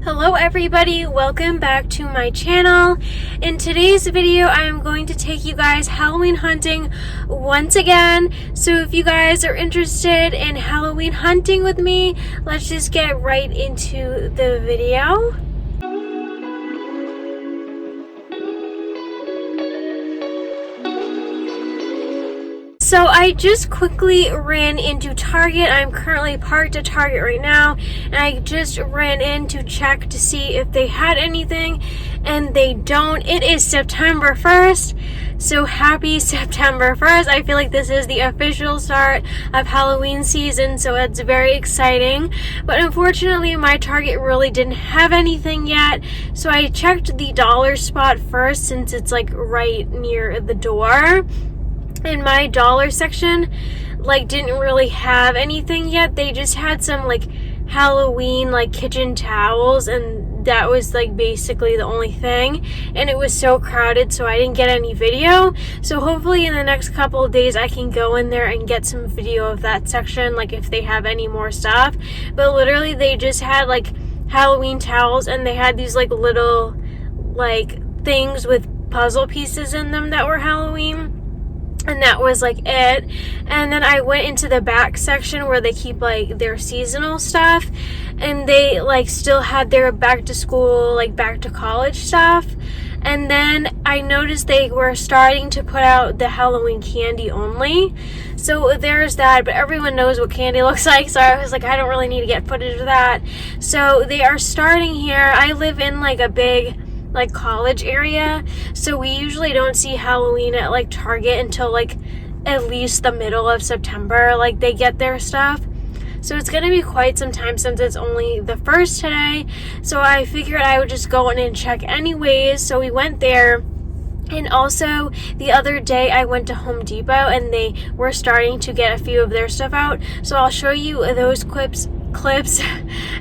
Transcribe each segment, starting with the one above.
Hello everybody, welcome back to my channel. In today's video, I'm going to take you guys Halloween hunting once again. So if you guys are interested in Halloween hunting with me, let's just get right into the video. So I just quickly ran into Target. I'm currently parked at Target right now, and I just ran in to check to see if they had anything, and they don't. It is September 1st, so happy September 1st. I feel like this is the official start of Halloween season, so it's very exciting. But unfortunately, my Target really didn't have anything yet, so I checked the dollar spot first since it's like right near the door. In my dollar section, didn't really have anything yet. They just had some Halloween kitchen towels, and that was basically the only thing, and it was so crowded, so I didn't get any video. So hopefully in the next couple of days I can go in there and get some video of that section, if they have any more stuff. But literally they just had Halloween towels, and they had these little things with puzzle pieces in them that were Halloween. And that was it. And then I went into the back section where they keep their seasonal stuff, and they still had their back to school, back to college stuff. And then I noticed they were starting to put out the Halloween candy only. So there's that, but everyone knows what candy looks like, so I was I don't really need to get footage of that. So they are starting here. I live in a big college area, so we usually don't see Halloween at Target until at least the middle of September. They get their stuff, so it's gonna be quite some time since it's only the first today. So I figured I would just go in and check anyways. So we went there. And also, the other day I went to Home Depot, and they were starting to get a few of their stuff out. So I'll show you those clips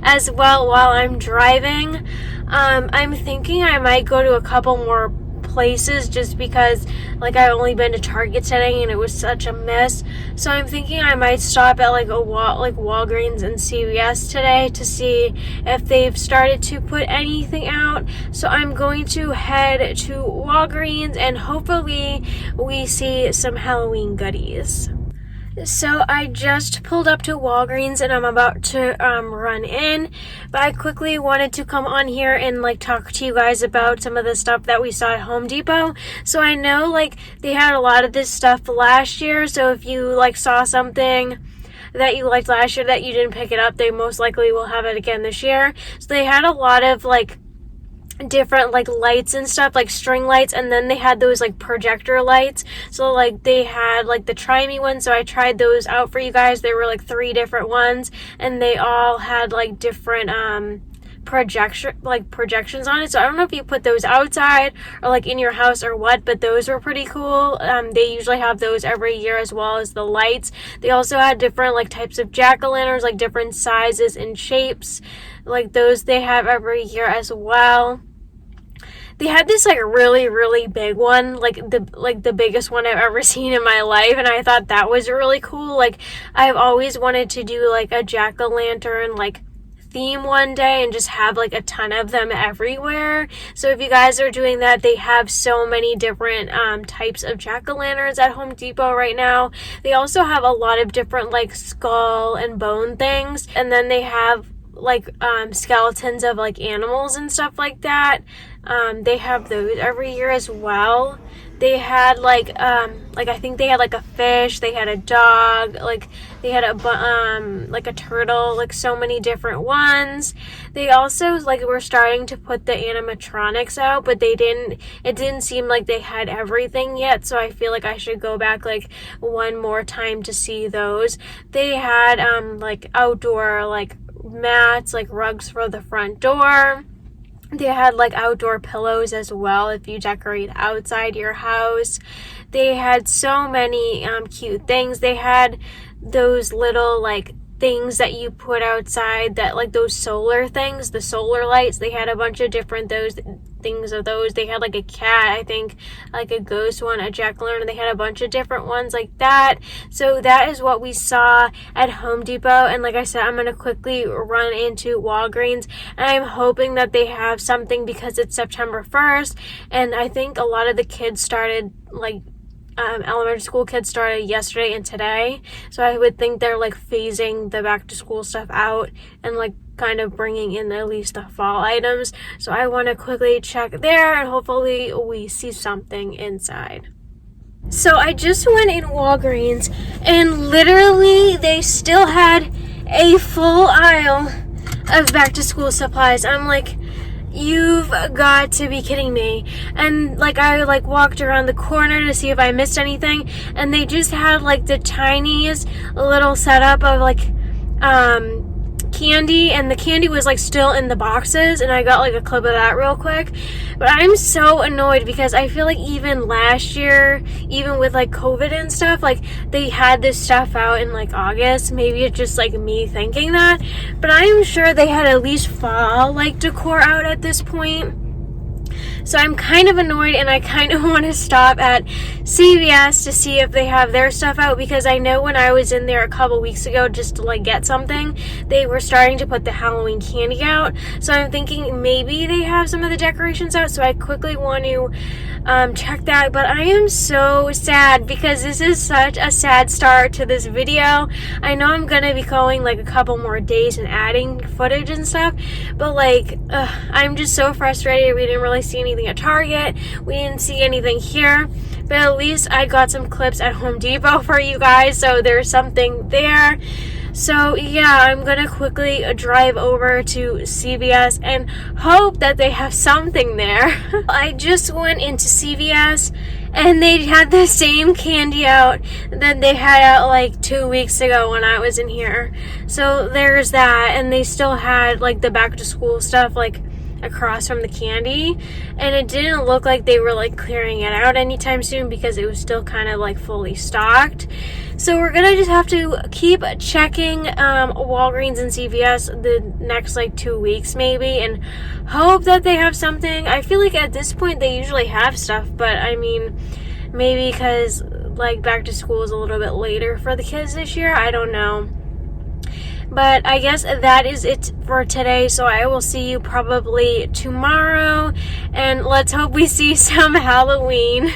as well while I'm driving. I'm thinking I might go to a couple more places just because I've only been to Target today and it was such a mess. So I'm thinking I might stop at Walgreens and CVS today to see if they've started to put anything out. So I'm going to head to Walgreens and hopefully we see some Halloween goodies. So I just pulled up to Walgreens and I'm about to run in, but I quickly wanted to come on here and talk to you guys about some of the stuff that we saw at Home Depot. So I know they had a lot of this stuff last year, so if you saw something that you liked last year that you didn't pick it up, they most likely will have it again this year. So they had a lot of different lights and stuff, string lights, and then they had those projector lights. So they had the Try Me ones, so I tried those out for you guys. There were 3 different ones, and they all had different projections on it. So I don't know if you put those outside or in your house or what, but those were pretty cool. They usually have those every year, as well as the lights. They also had different types of jack-o'-lanterns, different sizes and shapes. Those they have every year as well. They had this really, really big one, the biggest one I've ever seen in my life, and I thought that was really cool. I've always wanted to do a jack-o'-lantern theme one day and just have a ton of them everywhere. So if you guys are doing that, they have so many different types of jack-o'-lanterns at Home Depot right now. They also have a lot of different skull and bone things, and then they have skeletons of animals and stuff like that. They have those every year as well. They had I think they had a fish, they had a dog, they had a turtle, so many different ones. They also were starting to put the animatronics out, but it didn't seem like they had everything yet, so I feel I should go back one more time to see those. They had outdoor mats, rugs for the front door. They had outdoor pillows as well if you decorate outside your house. They had so many cute things. They had those little things that you put outside that those solar things, the solar lights. They had a bunch of different things of those. They had like a cat, I think, like a ghost one, a jack-o'-lantern. They had a bunch of different ones like that. So that is what we saw at Home Depot. And like I said, I'm going to quickly run into Walgreens, and I'm hoping that they have something because it's September 1st, and I think a lot of the kids started, like, elementary school kids started yesterday and today, so I would think they're like phasing the back to school stuff out and like kind of bringing in at least the fall items. So I want to quickly check there, and hopefully we see something inside. So I just went in Walgreens, and literally they still had a full aisle of back to school supplies. I'm like, you've got to be kidding me. And like I like walked around the corner to see if I missed anything, and they just had like the tiniest little setup of like candy, and the candy was like still in the boxes, and I got like a clip of that real quick. But I'm so annoyed because I feel like even last year, even with like COVID and stuff, like they had this stuff out in like August. Maybe it's just like me thinking that, but I'm sure they had at least fall like decor out at this point. So I'm kind of annoyed, and I kind of want to stop at CVS to see if they have their stuff out, because I know when I was in there a couple weeks ago just to like get something, they were starting to put the Halloween candy out. So I'm thinking maybe they have some of the decorations out, so I quickly want to check that. But I am so sad because this is such a sad start to this video. I know I'm gonna be going like a couple more days and adding footage and stuff, but like I'm just so frustrated. We didn't really see anything at Target, we didn't see anything here, but at least I got some clips at Home Depot for you guys, so there's something there. So yeah, I'm gonna quickly drive over to CVS and hope that they have something there. I just went into CVS, and they had the same candy out that they had out like 2 weeks ago when I was in here. So there's that, and they still had like the back to school stuff like across from the candy, and it didn't look like they were like clearing it out anytime soon because it was still kind of like fully stocked. So we're gonna just have to keep checking Walgreens and CVS the next like 2 weeks maybe, and hope that they have something. I feel like at this point they usually have stuff, but I mean, maybe because like back to school is a little bit later for the kids this year, I don't know. But I guess that is it for today, so I will see you probably tomorrow, and let's hope we see some Halloween.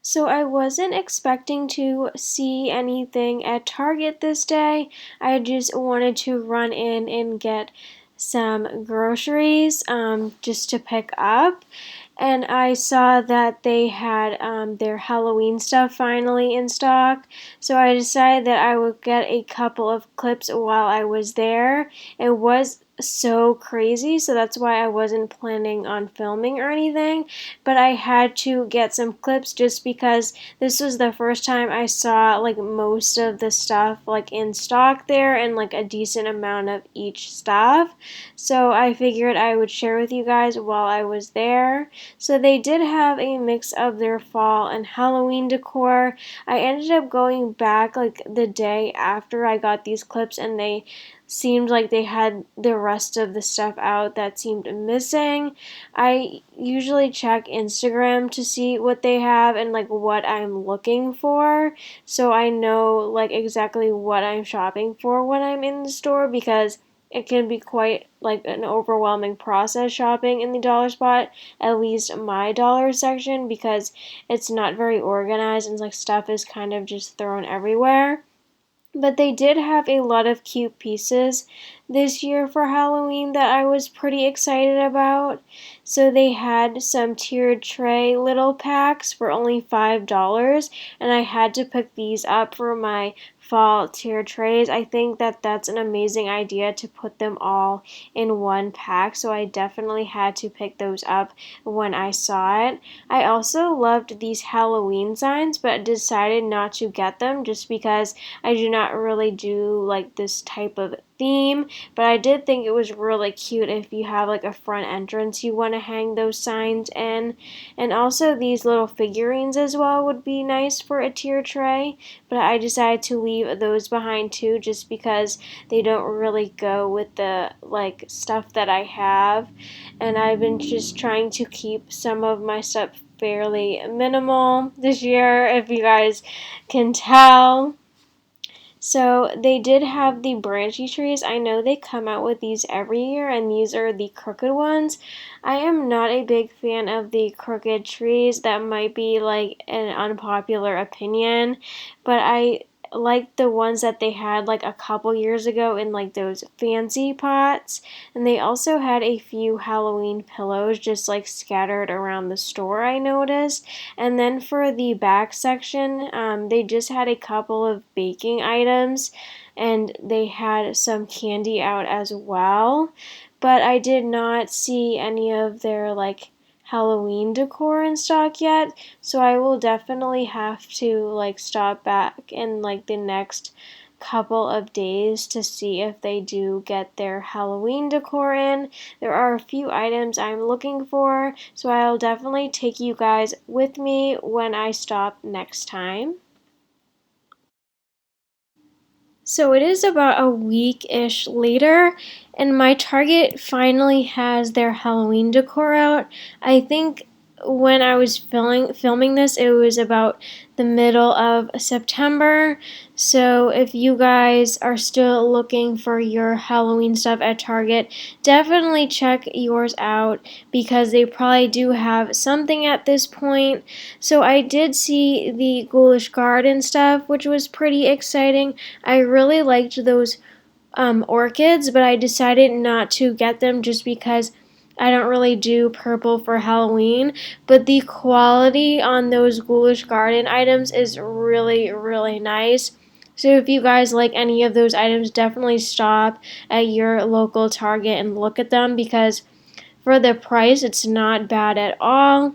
So I wasn't expecting to see anything at Target this day. I just wanted to run in and get some groceries just to pick up. And I saw that they had their Halloween stuff finally in stock. So I decided that I would get a couple of clips while I was there. It was so crazy, so that's why I wasn't planning on filming or anything, but I had to get some clips just because this was the first time I saw like most of the stuff like in stock there, and like a decent amount of each stuff. So I figured I would share with you guys while I was there. So they did have a mix of their fall and Halloween decor. I ended up going back like the day after I got these clips, and they seemed like they had the rest of the stuff out that seemed missing. I usually check Instagram to see what they have and like what I'm looking for, so I know like exactly what I'm shopping for when I'm in the store, because it can be quite like an overwhelming process shopping in the dollar spot, at least my dollar section, because it's not very organized and like stuff is kind of just thrown everywhere. But they did have a lot of cute pieces this year for Halloween that I was pretty excited about. So they had some tiered tray little packs for only $5, and I had to pick these up for my fall tier trays. I think that that's an amazing idea to put them all in one pack, so I definitely had to pick those up when I saw it. I also loved these Halloween signs, but decided not to get them just because I do not really do like this type of theme, but I did think it was really cute if you have like a front entrance you want to hang those signs in. And also these little figurines as well would be nice for a tier tray, but I decided to leave those behind too just because they don't really go with the like stuff that I have. And I've been just trying to keep some of my stuff fairly minimal this year, if you guys can tell. So they did have the branchy trees. I know they come out with these every year, and these are the crooked ones. I am not a big fan of the crooked trees. That might be like an unpopular opinion, but I like the ones that they had like a couple years ago in like those fancy pots. And they also had a few Halloween pillows just like scattered around the store, I noticed. And then for the back section, they just had a couple of baking items and they had some candy out as well. But I did not see any of their like Halloween decor in stock yet, so I will definitely have to like stop back in like the next couple of days to see if they do get their Halloween decor in. There are a few items I'm looking for, so I'll definitely take you guys with me when I stop next time. So it is about a week-ish later, and my Target finally has their Halloween decor out. I think when I was filming this, it was about the middle of September. So if you guys are still looking for your Halloween stuff at Target, definitely check yours out because they probably do have something at this point. So I did see the Ghoulish Garden stuff, which was pretty exciting. I really liked those orchids, but I decided not to get them just because I don't really do purple for Halloween. But the quality on those Ghoulish Garden items is really, really nice. So if you guys like any of those items, definitely stop at your local Target and look at them because for the price, it's not bad at all.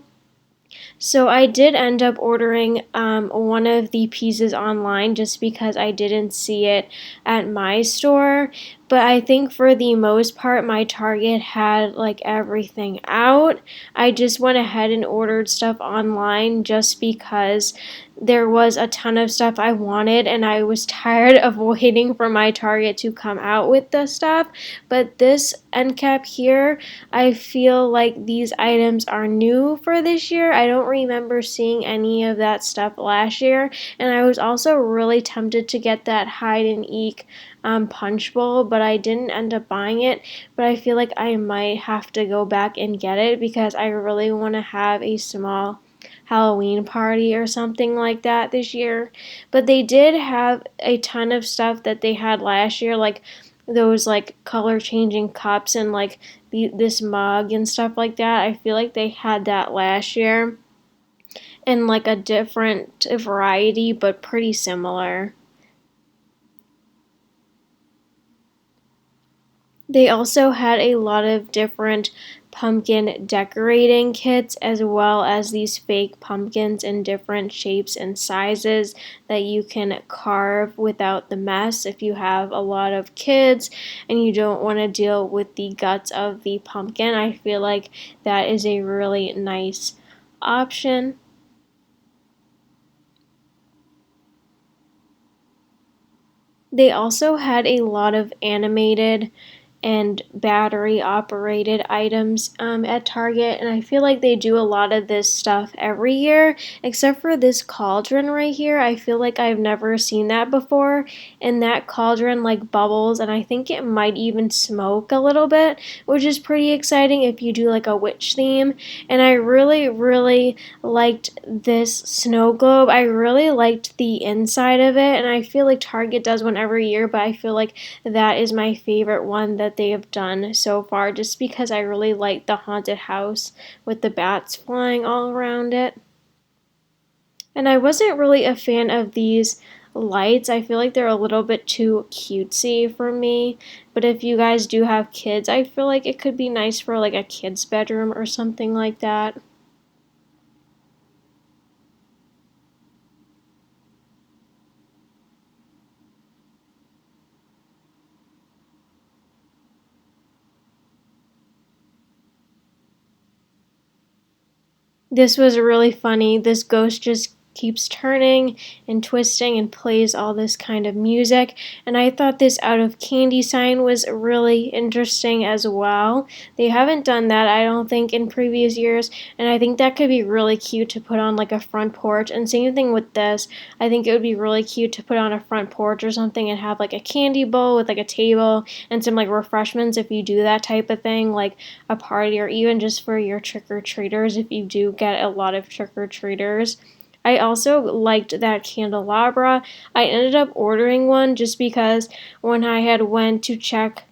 So I did end up ordering one of the pieces online just because I didn't see it at my store. But I think for the most part, my Target had like everything out. I just went ahead and ordered stuff online just because there was a ton of stuff I wanted and I was tired of waiting for my Target to come out with the stuff. But this end cap here, I feel like these items are new for this year. I don't remember seeing any of that stuff last year. And I was also really tempted to get that hide and eek punch bowl, but I didn't end up buying it. But I feel like I might have to go back and get it because I really want to have a small Halloween party or something like that this year. But they did have a ton of stuff that they had last year, like those like color changing cups and like this mug and stuff like that. I feel like they had that last year in like a different variety, but pretty similar. They also had a lot of different pumpkin decorating kits as well as these fake pumpkins in different shapes and sizes that you can carve without the mess if you have a lot of kids and you don't want to deal with the guts of the pumpkin. I feel like that is a really nice option. They also had a lot of animated and battery operated items at Target, and I feel like they do a lot of this stuff every year, except for this cauldron right here. I feel like I've never seen that before, and that cauldron like bubbles, and I think it might even smoke a little bit, which is pretty exciting if you do like a witch theme. And I really, really liked this snow globe. I really liked the inside of it, and I feel like Target does one every year, but I feel like that is my favorite one that they have done so far just because I really like the haunted house with the bats flying all around it. And I wasn't really a fan of these lights. I feel like they're a little bit too cutesy for me. But if you guys do have kids, I feel like it could be nice for like a kid's bedroom or something like that. This was really funny. This ghost just keeps turning and twisting and plays all this kind of music. And I thought this out of candy sign was really interesting as well. They haven't done that, I don't think, in previous years. And I think that could be really cute to put on like a front porch. And same thing with this. I think it would be really cute to put on a front porch or something and have like a candy bowl with like a table and some like refreshments if you do that type of thing, like a party, or even just for your trick-or-treaters if you do get a lot of trick-or-treaters. I also liked that candelabra. I ended up ordering one just because when I had went to check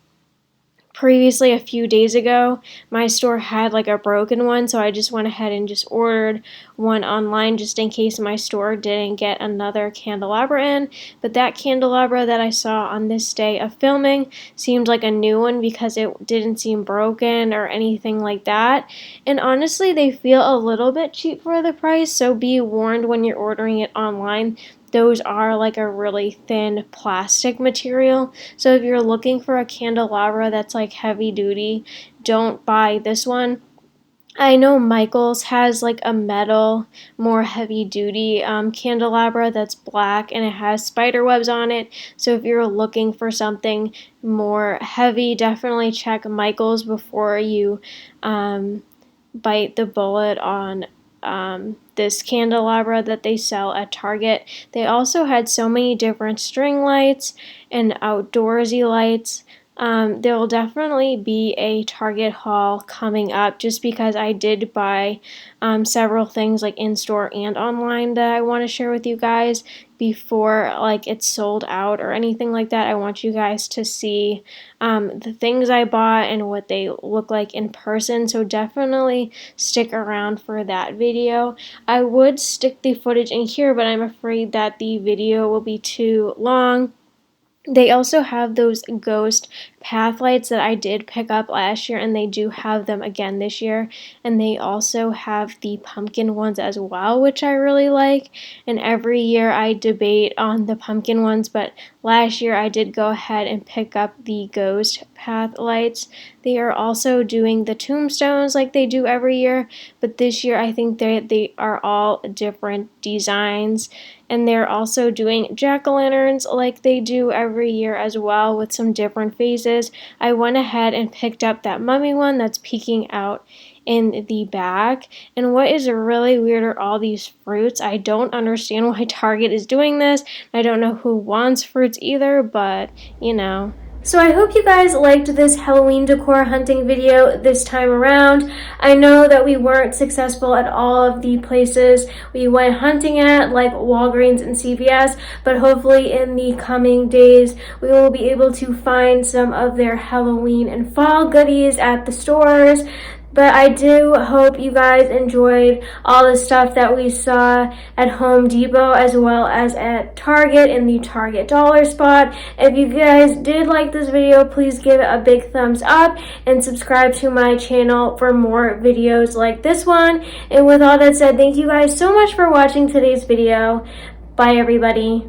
previously a few days ago, my store had like a broken one, so I just went ahead and just ordered one online just in case my store didn't get another candelabra in. But that candelabra that I saw on this day of filming seemed like a new one because it didn't seem broken or anything like that. And honestly, they feel a little bit cheap for the price, so be warned when you're ordering it online. Those are like a really thin plastic material. So if you're looking for a candelabra that's like heavy duty, don't buy this one. I know Michael's has like a metal, more heavy duty candelabra that's black and it has spider webs on it. So if you're looking for something more heavy, definitely check Michael's before you bite the bullet on this candelabra that they sell at Target. They also had so many different string lights and outdoorsy lights. There will definitely be a Target haul coming up just because I did buy several things like in store and online that I want to share with you guys before like it's sold out or anything like that. I want you guys to see the things I bought and what they look like in person, so definitely stick around for that video. I would stick the footage in here, but I'm afraid that the video will be too long. They also have those ghost path lights that I did pick up last year, and they do have them again this year. And they also have the pumpkin ones as well, which I really like. And every year I debate on the pumpkin ones, but last year I did go ahead and pick up the ghost path lights. They are also doing the tombstones like they do every year, but this year I think they are all different designs. And they're also doing jack-o'-lanterns like they do every year as well with some different phases. I went ahead and picked up that mummy one that's peeking out in the back. And what is really weird are all these fruits. I don't understand why Target is doing this. I don't know who wants fruits either, but you know. So I hope you guys liked this Halloween decor hunting video this time around. I know that we weren't successful at all of the places we went hunting at, like Walgreens and CVS, but hopefully in the coming days we will be able to find some of their Halloween and fall goodies at the stores. But I do hope you guys enjoyed all the stuff that we saw at Home Depot as well as at Target in the Target dollar spot. If you guys did like this video, please give it a big thumbs up and subscribe to my channel for more videos like this one. And with all that said, thank you guys so much for watching today's video. Bye everybody.